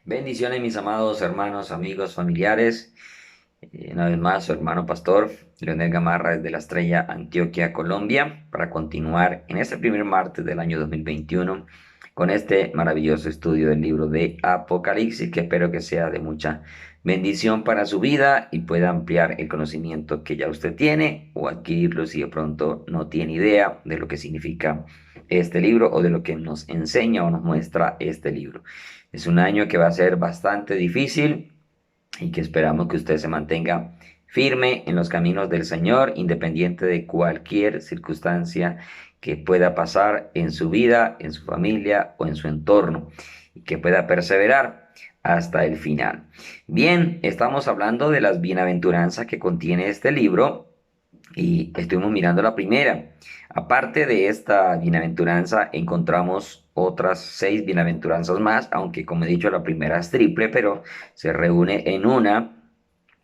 Bendiciones, mis amados hermanos, amigos, familiares. Una vez más, su hermano pastor, Leonel Gamarra desde la Estrella, Antioquia, Colombia, para continuar en este primer martes del año 2021 con este maravilloso estudio del libro de Apocalipsis, que espero que sea de mucha bendición para su vida y pueda ampliar el conocimiento que ya usted tiene o adquirirlo si de pronto no tiene idea de lo que significa este libro o de lo que nos enseña o nos muestra este libro. Es un año que va a ser bastante difícil y que esperamos que usted se mantenga firme en los caminos del Señor, independiente de cualquier circunstancia que pueda pasar en su vida, en su familia o en su entorno, y que pueda perseverar hasta el final. Bien, estamos hablando de las bienaventuranzas que contiene este libro y estuvimos mirando la primera. Aparte de esta bienaventuranza, encontramos otras 6 bienaventuranzas más, aunque como he dicho, la primera es triple, pero se reúne en una,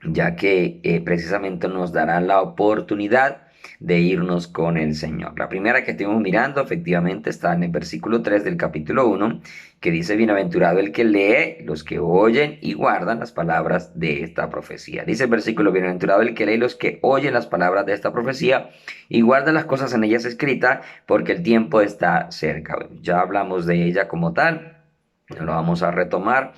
ya que precisamente nos dará la oportunidad de irnos con el Señor. La primera que estuvimos mirando efectivamente está en el versículo 3 del capítulo 1, que dice, bienaventurado el que lee, los que oyen y guardan las palabras de esta profecía. Dice el versículo, bienaventurado el que lee, los que oyen las palabras de esta profecía y guardan las cosas en ellas escritas, porque el tiempo está cerca. Bueno, ya hablamos de ella como tal, no lo vamos a retomar.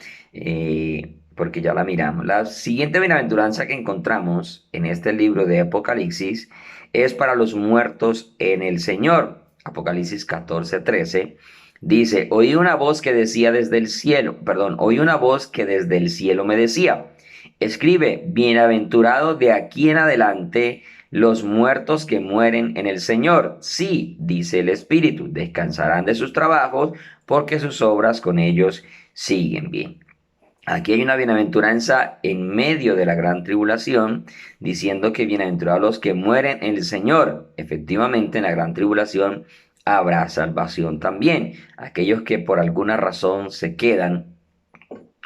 Porque ya la miramos. La siguiente bienaventuranza que encontramos en este libro de Apocalipsis es para los muertos en el Señor. Apocalipsis 14:13 dice, oí una voz que decía desde el cielo, perdón, oí una voz que desde el cielo me decía, escribe, bienaventurado de aquí en adelante los muertos que mueren en el Señor. Sí, dice el Espíritu, descansarán de sus trabajos porque sus obras con ellos siguen bien. Aquí hay una bienaventuranza en medio de la gran tribulación, diciendo que bienaventurados los que mueren en el Señor. Efectivamente, en la gran tribulación habrá salvación también. Aquellos que por alguna razón se quedan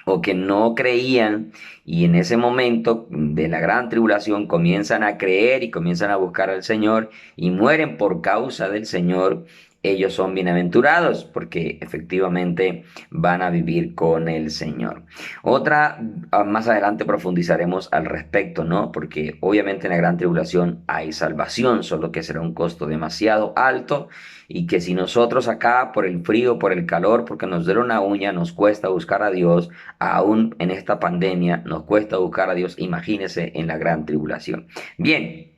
o que no creían y en ese momento de la gran tribulación comienzan a creer y comienzan a buscar al Señor y mueren por causa del Señor, ellos son bienaventurados porque efectivamente van a vivir con el Señor. Otra, más adelante profundizaremos al respecto, ¿no? Porque obviamente en la gran tribulación hay salvación, solo que será un costo demasiado alto y que si nosotros acá por el frío, por el calor, porque nos duele una uña, nos cuesta buscar a Dios, aún en esta pandemia nos cuesta buscar a Dios, imagínese en la gran tribulación. Bien,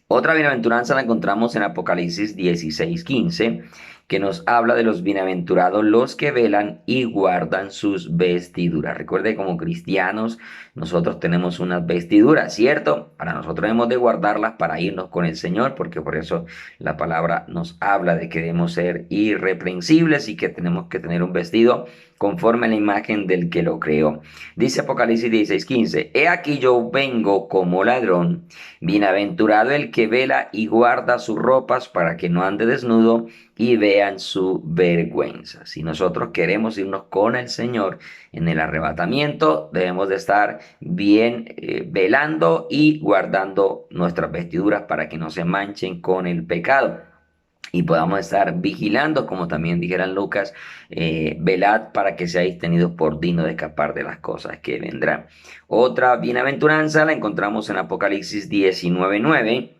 otra bienaventuranza la encontramos en Apocalipsis 16:15, que nos habla de los bienaventurados los que velan y guardan sus vestiduras. Recuerde, como cristianos, nosotros tenemos unas vestiduras, ¿cierto? Para nosotros hemos de guardarlas para irnos con el Señor, porque por eso la palabra nos habla de que debemos ser irreprensibles y que tenemos que tener un vestido conforme a la imagen del que lo creó. Dice Apocalipsis 16:15, he aquí yo vengo como ladrón. Bienaventurado el que vela y guarda sus ropas para que no ande desnudo y vean su vergüenza. Si nosotros queremos irnos con el Señor en el arrebatamiento, debemos de estar bien velando y guardando nuestras vestiduras para que no se manchen con el pecado y podamos estar vigilando, como también dijeran Lucas, velad para que seáis tenidos por digno de escapar de las cosas que vendrán. Otra bienaventuranza la encontramos en Apocalipsis 19:9,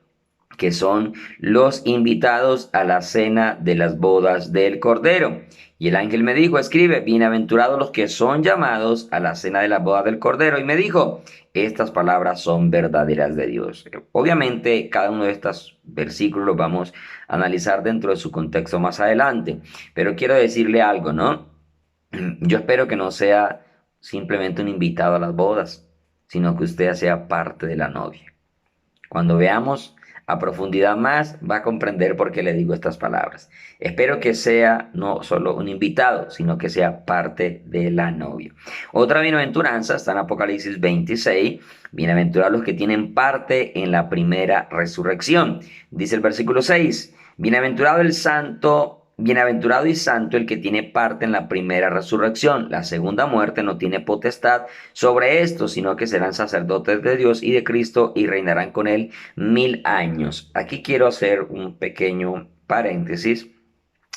que son los invitados a la cena de las bodas del Cordero. Y el ángel me dijo, escribe, bienaventurados los que son llamados a la cena de las bodas del Cordero. Y me dijo, estas palabras son verdaderas de Dios. Obviamente, cada uno de estos versículos los vamos a analizar dentro de su contexto más adelante. Pero quiero decirle algo, ¿no? Yo espero que no sea simplemente un invitado a las bodas, sino que usted sea parte de la novia. Cuando veamos a profundidad más, va a comprender por qué le digo estas palabras. Espero que sea no solo un invitado, sino que sea parte de la novia. Otra bienaventuranza está en Apocalipsis 26. Bienaventurados los que tienen parte en la primera resurrección. Dice el versículo 6. Bienaventurado el santo. Bienaventurado y santo el que tiene parte en la primera resurrección. La segunda muerte no tiene potestad sobre esto, sino que serán sacerdotes de Dios y de Cristo y reinarán con él 1000 años. Aquí quiero hacer un pequeño paréntesis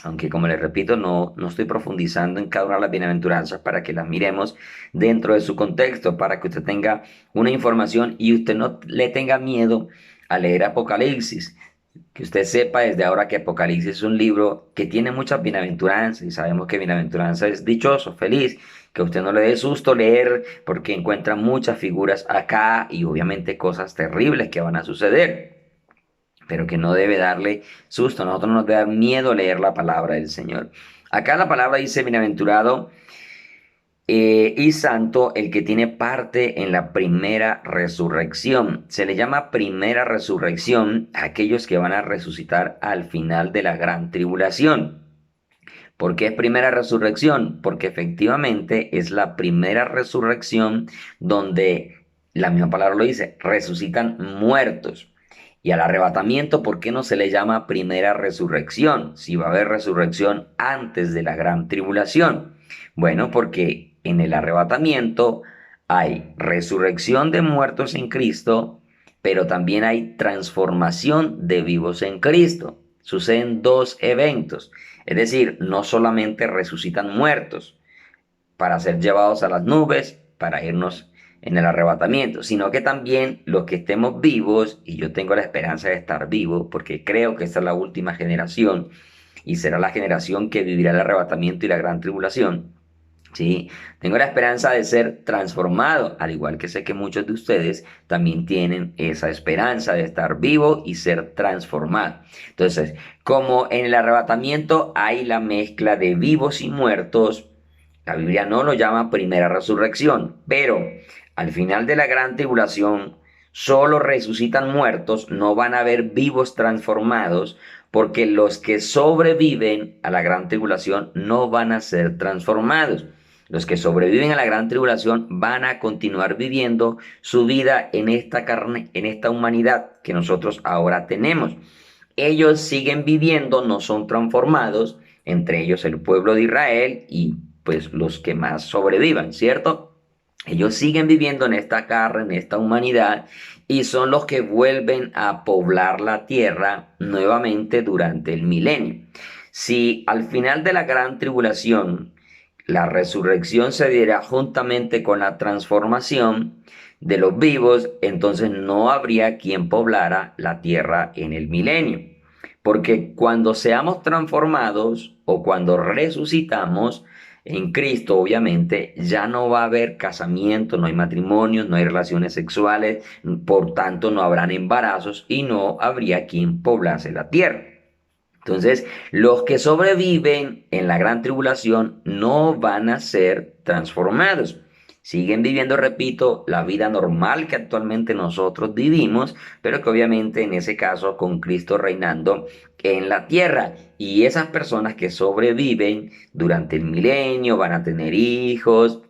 aunque como les repito, no estoy profundizando en cada una de las bienaventuranzas para que las miremos dentro de su contexto, para que usted tenga una información y usted no le tenga miedo a leer Apocalipsis. Que usted sepa desde ahora que Apocalipsis es un libro que tiene muchas bienaventuranzas y sabemos que bienaventuranza es dichoso, feliz, que a usted no le dé susto leer porque encuentra muchas figuras acá y obviamente cosas terribles que van a suceder, pero que no debe darle susto, a nosotros no nos debe dar miedo leer la palabra del Señor. Acá la palabra dice bienaventurado y santo el que tiene parte en la primera resurrección. Se le llama primera resurrección a aquellos que van a resucitar al final de la gran tribulación. ¿Por qué es primera resurrección? Porque efectivamente es la primera resurrección donde, la misma palabra lo dice, resucitan muertos. Y al arrebatamiento, ¿por qué no se le llama primera resurrección? Si va a haber resurrección antes de la gran tribulación. Bueno, porque en el arrebatamiento hay resurrección de muertos en Cristo, pero también hay transformación de vivos en Cristo. Suceden dos eventos. Es decir, no solamente resucitan muertos para ser llevados a las nubes, para irnos en el arrebatamiento, sino que también los que estemos vivos, y yo tengo la esperanza de estar vivo, porque creo que esta es la última generación y será la generación que vivirá el arrebatamiento y la gran tribulación. Sí, tengo la esperanza de ser transformado, al igual que sé que muchos de ustedes también tienen esa esperanza de estar vivo y ser transformado. Entonces, como en el arrebatamiento hay la mezcla de vivos y muertos, la Biblia no lo llama primera resurrección, pero al final de la gran tribulación solo resucitan muertos, no van a haber vivos transformados, porque los que sobreviven a la gran tribulación no van a ser transformados. Los que sobreviven a la gran tribulación van a continuar viviendo su vida en esta carne, en esta humanidad que nosotros ahora tenemos. Ellos siguen viviendo, no son transformados, entre ellos el pueblo de Israel y pues los que más sobrevivan, ¿cierto? Ellos siguen viviendo en esta carne, en esta humanidad, y son los que vuelven a poblar la tierra nuevamente durante el milenio. Si al final de la gran tribulación la resurrección se diera juntamente con la transformación de los vivos, entonces no habría quien poblara la tierra en el milenio. Porque cuando seamos transformados o cuando resucitamos en Cristo, obviamente, ya no va a haber casamiento, no hay matrimonios, no hay relaciones sexuales, por tanto no habrán embarazos y no habría quien poblase la tierra. Entonces, los que sobreviven en la gran tribulación no van a ser transformados. Siguen viviendo, repito, la vida normal que actualmente nosotros vivimos, pero que obviamente en ese caso con Cristo reinando en la tierra. Y esas personas que sobreviven durante el milenio van a tener hijos,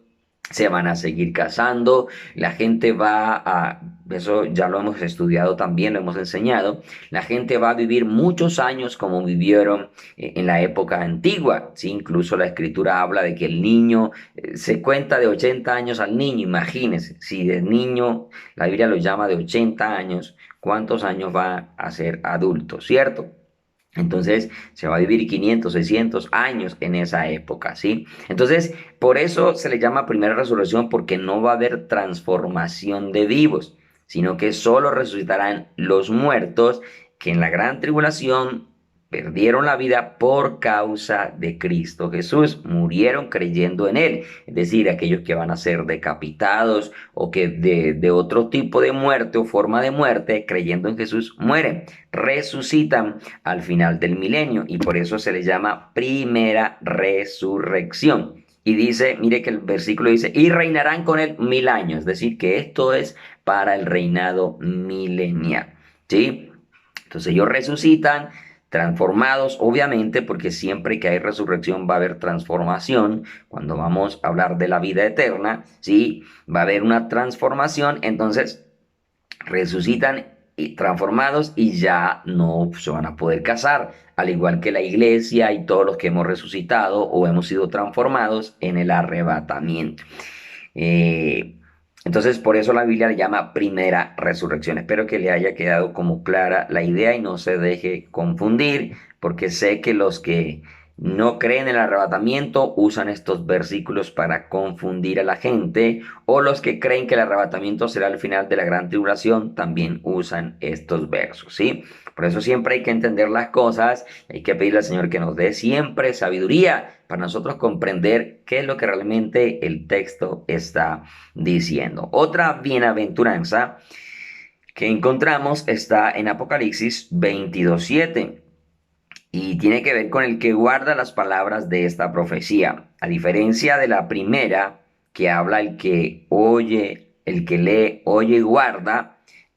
se van a seguir casando, la gente va a, eso ya lo hemos estudiado también, lo hemos enseñado, la gente va a vivir muchos años como vivieron en la época antigua, ¿sí? Incluso la escritura habla de que el niño, se cuenta de 80 años al niño, imagínense, si de niño la Biblia lo llama de 80 años, ¿cuántos años va a ser adulto, cierto? Entonces se va a vivir 500, 600 años en esa época, ¿sí? Entonces, por eso se le llama primera resurrección, porque no va a haber transformación de vivos, sino que solo resucitarán los muertos que en la gran tribulación perdieron la vida por causa de Cristo Jesús, murieron creyendo en Él, es decir, aquellos que van a ser decapitados o que de otro tipo de muerte o forma de muerte, creyendo en Jesús, mueren, resucitan al final del milenio y por eso se le llama primera resurrección. Y dice, mire que el versículo dice, y reinarán con él 1000 años, es decir, que esto es para el reinado milenial, ¿sí? Entonces ellos resucitan, transformados, obviamente, porque siempre que hay resurrección va a haber transformación. Cuando vamos a hablar de la vida eterna, ¿sí? Va a haber una transformación, entonces resucitan y transformados y ya no se van a poder casar, al igual que la iglesia y todos los que hemos resucitado o hemos sido transformados en el arrebatamiento. Eh, entonces, por eso la Biblia le llama primera resurrección. Espero que le haya quedado como clara la idea y no se deje confundir, porque sé que los que no creen en el arrebatamiento usan estos versículos para confundir a la gente, o los que creen que el arrebatamiento será el final de la gran tribulación también usan estos versos, ¿sí? Por eso siempre hay que entender las cosas, hay que pedirle al Señor que nos dé siempre sabiduría para nosotros comprender qué es lo que realmente el texto está diciendo. Otra bienaventuranza que encontramos está en Apocalipsis 22:7 y tiene que ver con el que guarda las palabras de esta profecía. A diferencia de la primera, que habla el que oye, el que lee, oye y guarda,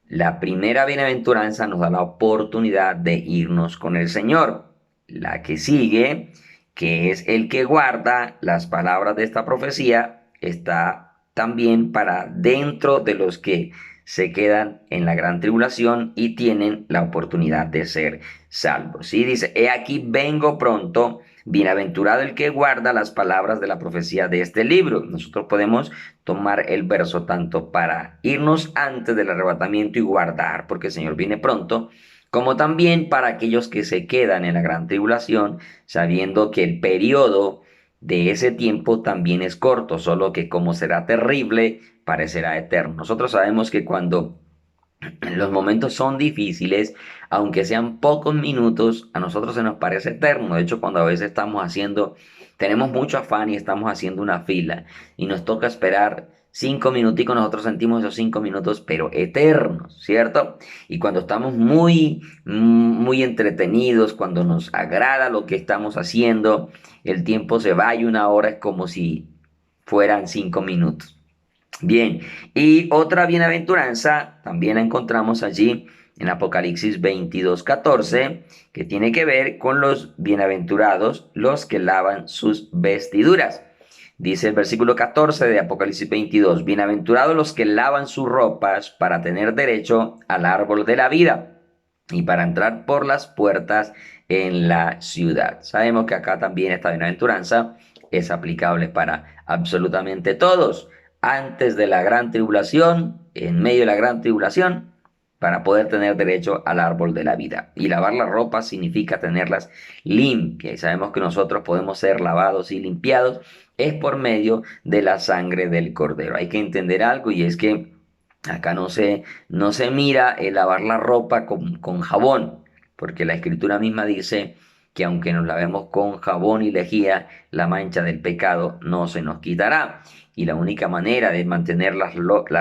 la primera bienaventuranza nos da la oportunidad de irnos con el Señor. La que sigue, que es el que guarda las palabras de esta profecía, está también para dentro de los que se quedan en la gran tribulación y tienen la oportunidad de ser salvos. ¿Sí? Dice, he aquí vengo pronto, bienaventurado el que guarda las palabras de la profecía de este libro. Nosotros podemos tomar el verso tanto para irnos antes del arrebatamiento y guardar, porque el Señor viene pronto, como también para aquellos que se quedan en la gran tribulación, sabiendo que el periodo de ese tiempo también es corto, solo que como será terrible, parecerá eterno. Nosotros sabemos que cuando los momentos son difíciles, aunque sean pocos minutos, a nosotros se nos parece eterno. De hecho, cuando a veces tenemos mucho afán y estamos haciendo una fila y nos toca esperar 5 minuticos, nosotros sentimos esos 5 minutos, pero eternos, ¿cierto? Y cuando estamos muy entretenidos, cuando nos agrada lo que estamos haciendo, el tiempo se va y una hora es como si fueran 5 minutos. Bien, y otra bienaventuranza también la encontramos allí en Apocalipsis 22:14, que tiene que ver con los bienaventurados, los que lavan sus vestiduras. Dice el versículo 14 de Apocalipsis 22, bienaventurados los que lavan sus ropas para tener derecho al árbol de la vida y para entrar por las puertas en la ciudad. Sabemos que acá también esta bienaventuranza es aplicable para absolutamente todos antes de la gran tribulación, en medio de la gran tribulación, para poder tener derecho al árbol de la vida. Y lavar la ropa significa tenerlas limpias. Y sabemos que nosotros podemos ser lavados y limpiados es por medio de la sangre del cordero. Hay que entender algo y es que acá no se mira el lavar la ropa con jabón, porque la escritura misma dice que aunque nos lavemos con jabón y lejía, la mancha del pecado no se nos quitará. Y la única manera de mantener las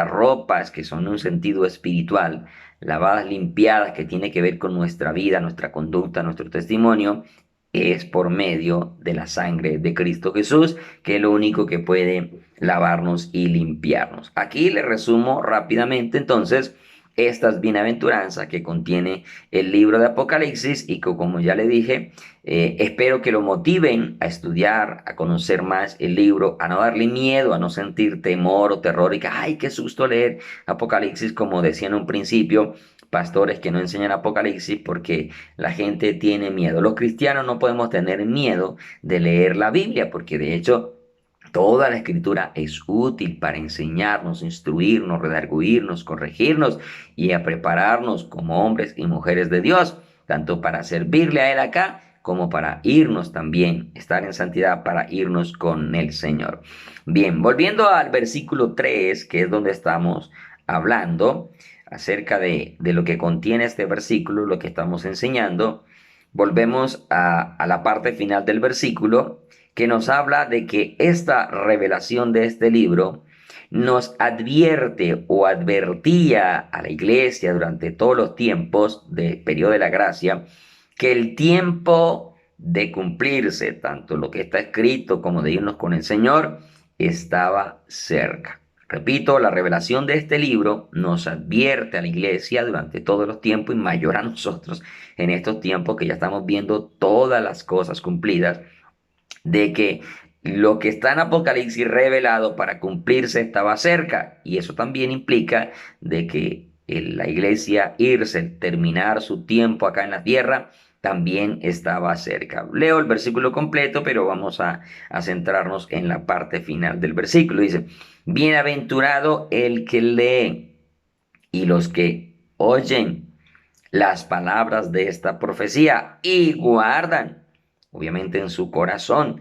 ropas, que son un sentido espiritual, lavadas, limpiadas, que tiene que ver con nuestra vida, nuestra conducta, nuestro testimonio, es por medio de la sangre de Cristo Jesús, que es lo único que puede lavarnos y limpiarnos. Aquí le resumo rápidamente entonces estas bienaventuranzas que contiene el libro de Apocalipsis y que, como ya le dije, espero que lo motiven a estudiar, a conocer más el libro, a no darle miedo, a no sentir temor o terror y que, ay, qué susto leer Apocalipsis, como decía en un principio, pastores que no enseñan Apocalipsis porque la gente tiene miedo. Los cristianos no podemos tener miedo de leer la Biblia porque de hecho toda la escritura es útil para enseñarnos, instruirnos, redarguirnos, corregirnos y a prepararnos como hombres y mujeres de Dios, tanto para servirle a Él acá como para irnos también, estar en santidad para irnos con el Señor. Bien, volviendo al versículo 3, que es donde estamos hablando acerca de lo que contiene este versículo, lo que estamos enseñando, volvemos a la parte final del versículo que nos habla de que esta revelación de este libro nos advierte o advertía a la iglesia durante todos los tiempos del periodo de la gracia que el tiempo de cumplirse, tanto lo que está escrito como de irnos con el Señor, estaba cerca. Repito, la revelación de este libro nos advierte a la iglesia durante todos los tiempos y mayor a nosotros en estos tiempos que ya estamos viendo todas las cosas cumplidas de que lo que está en Apocalipsis revelado para cumplirse estaba cerca. Y eso también implica de que la iglesia irse, terminar su tiempo acá en la tierra, también estaba cerca. Leo el versículo completo, pero vamos a centrarnos en la parte final del versículo. Dice, bienaventurado el que lee y los que oyen las palabras de esta profecía y guardan. obviamente en su corazón,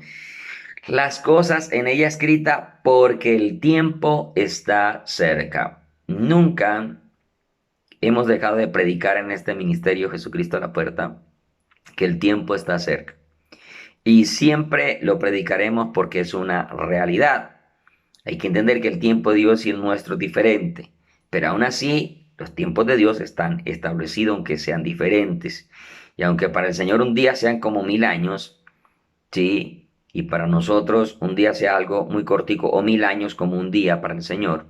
las cosas en ella escrita porque el tiempo está cerca. Nunca hemos dejado de predicar en este ministerio Jesucristo a la puerta que el tiempo está cerca. Y siempre lo predicaremos porque es una realidad. Hay que entender que el tiempo de Dios y el nuestro es diferente, pero aún así los tiempos de Dios están establecidos aunque sean diferentes. Y aunque para el Señor un día sean como 1000 años, sí, y para nosotros un día sea algo muy cortico o 1000 años como un día para el Señor,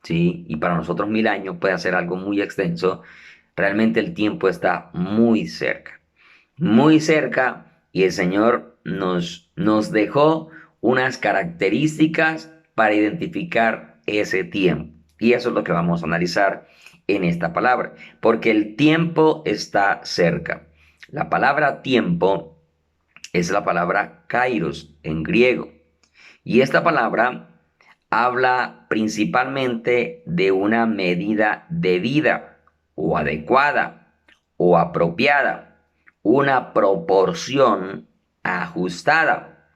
sí, y para nosotros 1000 años puede ser algo muy extenso, realmente el tiempo está muy cerca, y el Señor nos dejó unas características para identificar ese tiempo. Y eso es lo que vamos a analizar en esta palabra, porque el tiempo está cerca. La palabra tiempo es la palabra kairos en griego. Y esta palabra habla principalmente de una medida debida o adecuada o apropiada, una proporción ajustada.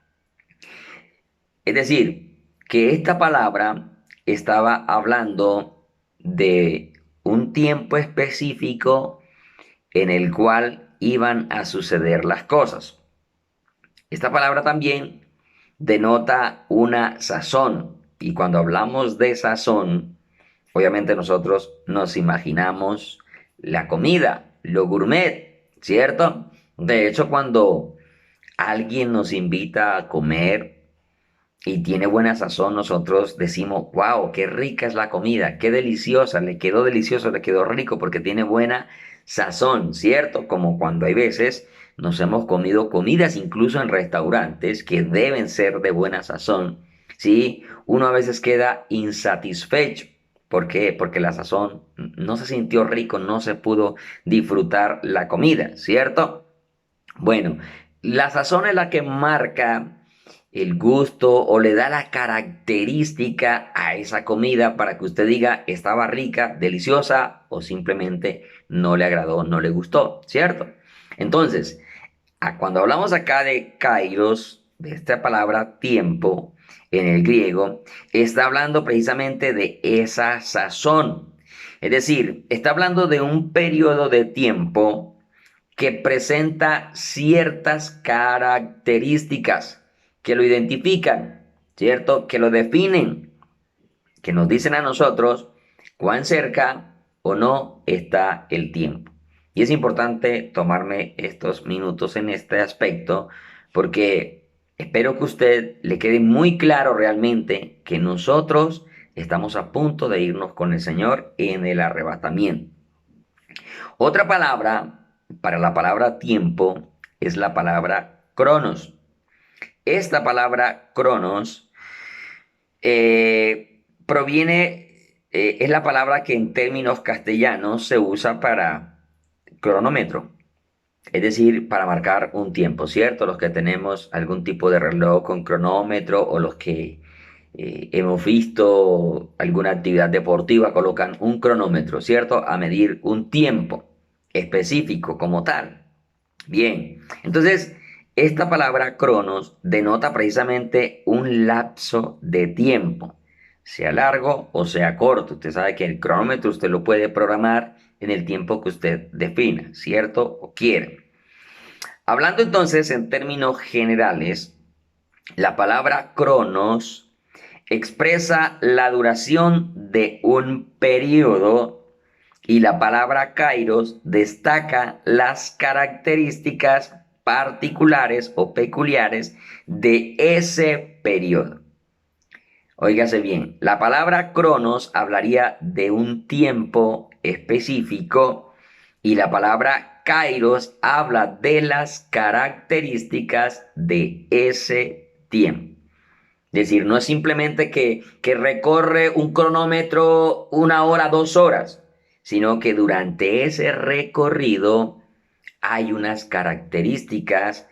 Es decir, que esta palabra estaba hablando de un tiempo específico en el cual iban a suceder las cosas. Esta palabra también denota una sazón. Y cuando hablamos de sazón, obviamente nosotros nos imaginamos la comida, lo gourmet, ¿cierto? De hecho, cuando alguien nos invita a comer y tiene buena sazón, nosotros decimos, wow, qué rica es la comida, qué deliciosa, le quedó delicioso, le quedó rico porque tiene buena sazón, ¿cierto? Como cuando hay veces nos hemos comido comidas incluso en restaurantes que deben ser de buena sazón, ¿sí? Uno a veces queda insatisfecho. ¿Por qué? Porque la sazón no se sintió rico, no se pudo disfrutar la comida, ¿cierto? Bueno, la sazón es la que marca el gusto o le da la característica a esa comida para que usted diga estaba rica, deliciosa o simplemente no le agradó, no le gustó, ¿cierto? Entonces, cuando hablamos acá de kairos, de esta palabra tiempo en el griego, está hablando precisamente de esa sazón. Es decir, está hablando de un periodo de tiempo que presenta ciertas características que lo identifican, ¿cierto? Que lo definen, que nos dicen a nosotros cuán cerca o no está el tiempo. Y es importante tomarme estos minutos en este aspecto porque espero que a usted le quede muy claro realmente que nosotros estamos a punto de irnos con el Señor en el arrebatamiento. Otra palabra para la palabra tiempo es la palabra cronos. Esta palabra cronos es la palabra que en términos castellanos se usa para cronómetro, es decir, para marcar un tiempo, ¿cierto? Los que tenemos algún tipo de reloj con cronómetro o los que hemos visto alguna actividad deportiva colocan un cronómetro, ¿cierto? A medir un tiempo específico como tal. Bien, entonces esta palabra cronos denota precisamente un lapso de tiempo, sea largo o sea corto. Usted sabe que el cronómetro usted lo puede programar en el tiempo que usted defina, ¿cierto? O quiere. Hablando entonces en términos generales, la palabra cronos expresa la duración de un periodo y la palabra kairos destaca las características particulares o peculiares de ese periodo. Óigase bien, la palabra cronos hablaría de un tiempo específico y la palabra kairos habla de las características de ese tiempo. Es decir, no es simplemente que recorre un cronómetro 1 hora, 2 horas, sino que durante ese recorrido hay unas características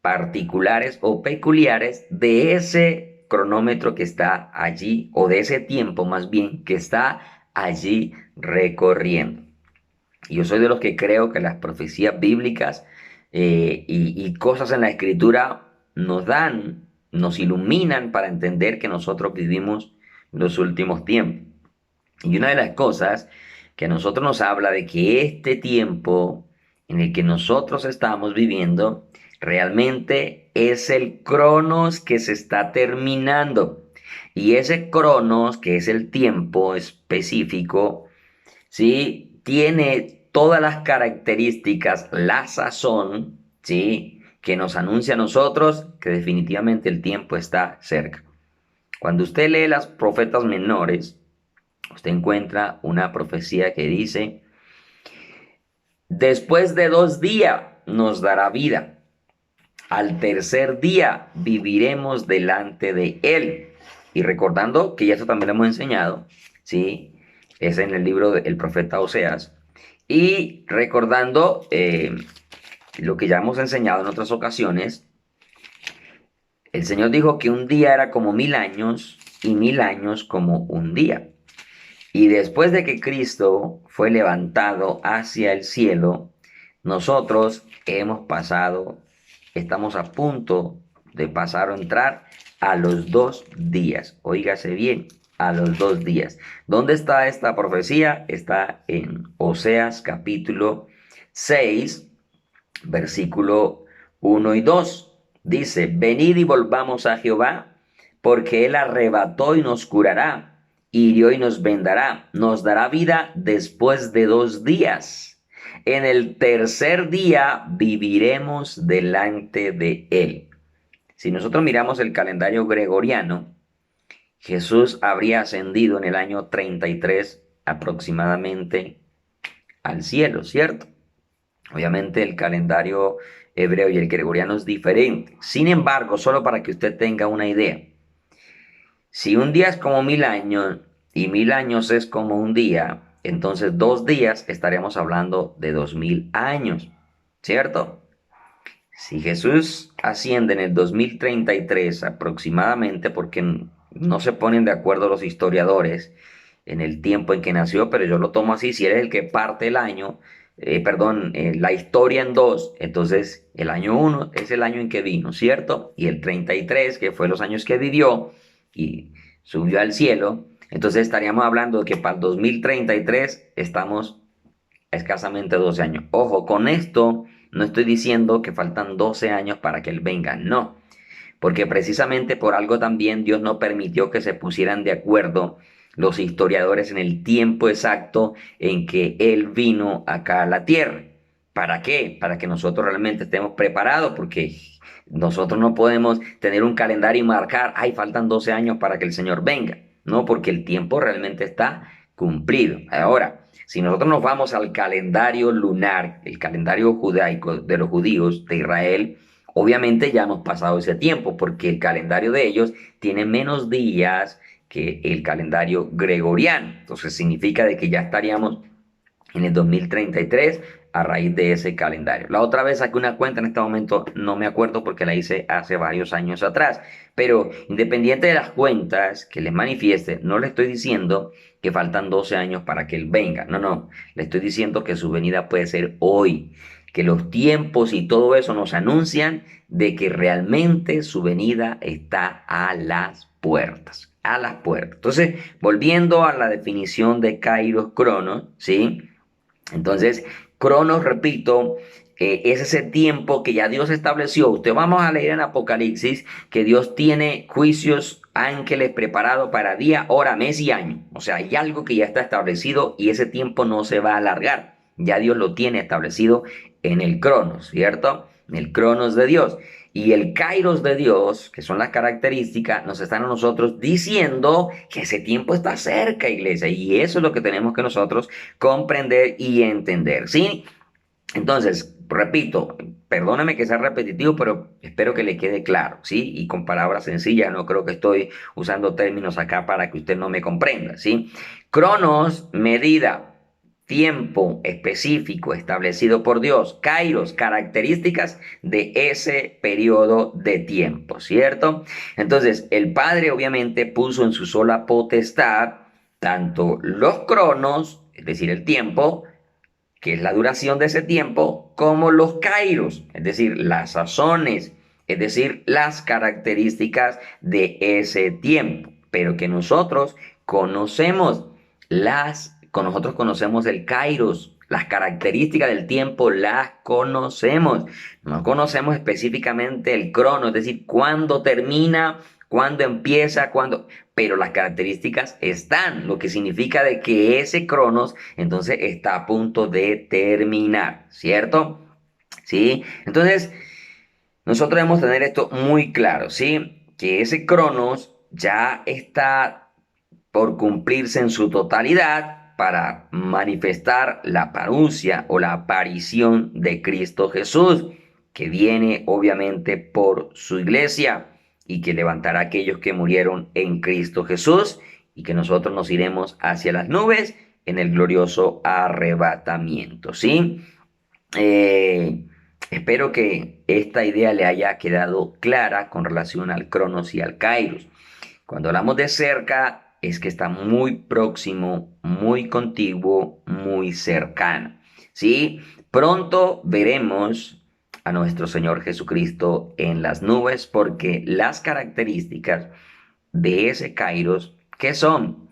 particulares o peculiares de ese cronómetro que está allí, o de ese tiempo más bien, que está allí recorriendo. Y yo soy de los que creo que las profecías bíblicas y cosas en la escritura nos iluminan para entender que nosotros vivimos los últimos tiempos. Y una de las cosas que a nosotros nos habla de que este tiempo en el que nosotros estamos viviendo realmente es el cronos que se está terminando. Y ese cronos, que es el tiempo específico, ¿sí? Tiene todas las características, la sazón, ¿sí? Que nos anuncia a nosotros que definitivamente el tiempo está cerca. Cuando usted lee las profetas menores, usted encuentra una profecía que dice, después de 2 días nos dará vida, al tercer día viviremos delante de él. Y recordando que ya eso también lo hemos enseñado, ¿sí? Es en el libro del profeta Oseas. Y recordando lo que ya hemos enseñado en otras ocasiones, el Señor dijo que un día era como 1000 años y 1000 años como un día. Y después de que Cristo fue levantado hacia el cielo, nosotros estamos a punto de pasar o entrar a los 2 días. Óigase bien, a los 2 días. ¿Dónde está esta profecía? Está en Oseas capítulo 6, versículo 1 y 2. Dice, venid y volvamos a Jehová, porque él arrebató y nos curará, hirió y nos vendará, nos dará vida después de 2 días. En el tercer día viviremos delante de él. Si nosotros miramos el calendario gregoriano, Jesús habría ascendido en el año 33 aproximadamente al cielo, ¿cierto? Obviamente el calendario hebreo y el gregoriano es diferente. Sin embargo, solo para que usted tenga una idea, si un día es como 1000 años y 1000 años es como un día, entonces 2 días estaremos hablando de 2000 años, ¿cierto? Si Jesús asciende en el 2033 aproximadamente, porque no se ponen de acuerdo los historiadores en el tiempo en que nació, pero yo lo tomo así, si él es el que parte el año, la historia en dos, entonces el año 1 es el año en que vino, ¿cierto? Y el 33, que fue los años que vivió y subió al cielo, entonces estaríamos hablando de que para el 2033 estamos a escasamente 12 años. Ojo, con esto no estoy diciendo que faltan 12 años para que Él venga, no. Porque precisamente por algo también Dios no permitió que se pusieran de acuerdo los historiadores en el tiempo exacto en que Él vino acá a la tierra. ¿Para qué? Para que nosotros realmente estemos preparados, porque nosotros no podemos tener un calendario y marcar, ay, faltan 12 años para que el Señor venga. No, porque el tiempo realmente está cumplido. Ahora, si nosotros nos vamos al calendario lunar, el calendario judaico de los judíos de Israel, obviamente ya hemos pasado ese tiempo porque el calendario de ellos tiene menos días que el calendario gregoriano. Entonces significa de que ya estaríamos en el 2033 a raíz de ese calendario. La otra vez saqué una cuenta, en este momento no me acuerdo porque la hice hace varios años atrás, pero independiente de las cuentas que les manifieste, no le estoy diciendo que faltan 12 años para que Él venga, no, le estoy diciendo que su venida puede ser hoy, que los tiempos y todo eso nos anuncian de que realmente su venida está a las puertas, a las puertas. Entonces, volviendo a la definición de Kairos Cronos, ¿sí? Entonces, Cronos, repito, es ese tiempo que ya Dios estableció. Usted vamos a leer en Apocalipsis que Dios tiene juicios, ángeles preparados para día, hora, mes y año. O sea, hay algo que ya está establecido y ese tiempo no se va a alargar. Ya Dios lo tiene establecido en el Cronos, ¿cierto? En el Cronos de Dios. Y el Kairos de Dios, que son las características, nos están a nosotros diciendo que ese tiempo está cerca, iglesia. Y eso es lo que tenemos que nosotros comprender y entender, ¿sí? Entonces, repito, perdóname que sea repetitivo, pero espero que le quede claro, ¿sí? Y con palabras sencillas, no creo que estoy usando términos acá para que usted no me comprenda, ¿sí? Cronos, medida, tiempo específico establecido por Dios, kairos, características de ese periodo de tiempo, ¿cierto? Entonces, el Padre obviamente puso en su sola potestad tanto los cronos, es decir, el tiempo, que es la duración de ese tiempo, como los kairos, es decir, las sazones, es decir, las características de ese tiempo, pero que nosotros conocemos nosotros conocemos el kairos, las características del tiempo las conocemos. No conocemos específicamente el crono, es decir, cuándo termina, cuándo empieza, cuándo, pero las características están, lo que significa de que ese cronos entonces está a punto de terminar, ¿cierto? ¿Sí? Entonces, nosotros debemos tener esto muy claro, ¿sí? Que ese cronos ya está por cumplirse en su totalidad para manifestar la parusia o la aparición de Cristo Jesús, que viene obviamente por su iglesia y que levantará a aquellos que murieron en Cristo Jesús y que nosotros nos iremos hacia las nubes en el glorioso arrebatamiento, ¿sí? Eh, Espero que esta idea le haya quedado clara con relación al Cronos y al Kairos. Cuando hablamos de cerca, es que está muy próximo, muy contiguo, muy cercano. ¿Sí? Pronto veremos a nuestro Señor Jesucristo en las nubes porque las características de ese Kairos, ¿qué son?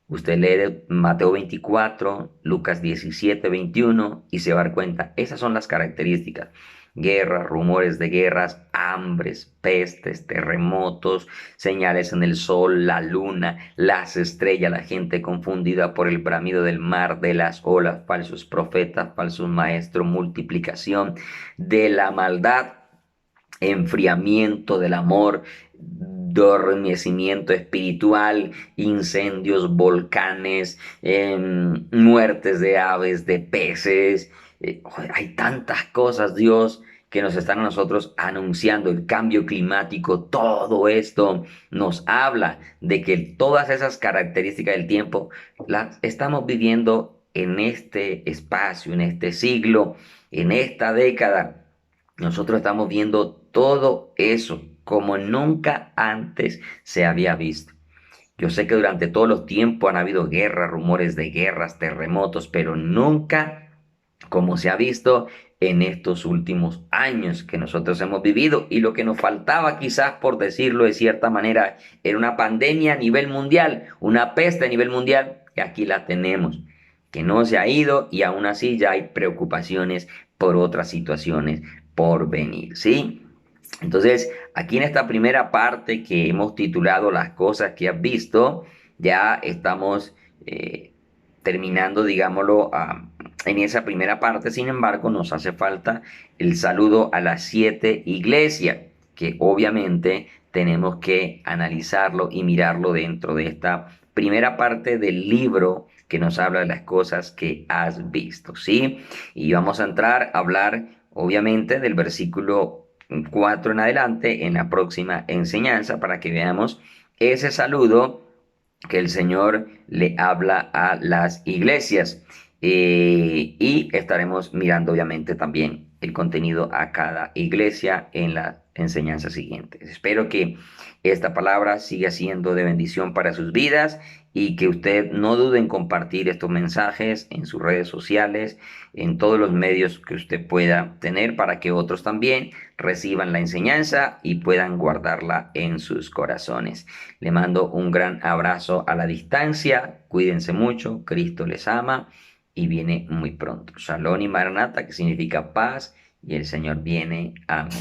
Usted lee Mateo 24, Lucas 17, 21 y se va a dar cuenta, esas son las características. Guerras, rumores de guerras, hambres, pestes, terremotos, señales en el sol, la luna, las estrellas, la gente confundida por el bramido del mar, de las olas, falsos profetas, falsos maestros, multiplicación de la maldad, enfriamiento del amor, adormecimiento espiritual, incendios, volcanes, muertes de aves, de peces. Hay tantas cosas, Dios, que nos están a nosotros anunciando el cambio climático. Todo esto nos habla de que todas esas características del tiempo las estamos viviendo en este espacio, en este siglo, en esta década. Nosotros estamos viendo todo eso como nunca antes se había visto. Yo sé que durante todos los tiempos han habido guerras, rumores de guerras, terremotos, pero nunca como se ha visto en estos últimos años que nosotros hemos vivido. Y lo que nos faltaba quizás, por decirlo de cierta manera, era una pandemia a nivel mundial, una peste a nivel mundial, que aquí la tenemos, que no se ha ido y aún así ya hay preocupaciones por otras situaciones por venir, ¿sí? Entonces, aquí en esta primera parte que hemos titulado Las cosas que has visto, ya estamos terminando, digámoslo, en esa primera parte. Sin embargo, nos hace falta el saludo a las 7 iglesias, que obviamente tenemos que analizarlo y mirarlo dentro de esta primera parte del libro que nos habla de las cosas que has visto, ¿sí? Y vamos a entrar a hablar, obviamente, del versículo 4 en adelante en la próxima enseñanza para que veamos ese saludo que el Señor le habla a las iglesias. Y estaremos mirando obviamente también el contenido a cada iglesia en la enseñanza siguiente. Espero que esta palabra siga siendo de bendición para sus vidas y que usted no dude en compartir estos mensajes en sus redes sociales, en todos los medios que usted pueda tener para que otros también reciban la enseñanza y puedan guardarla en sus corazones. Le mando un gran abrazo a la distancia. Cuídense mucho. Cristo les ama y viene muy pronto. Shalom y Maranata, que significa paz, y el Señor viene. Amén.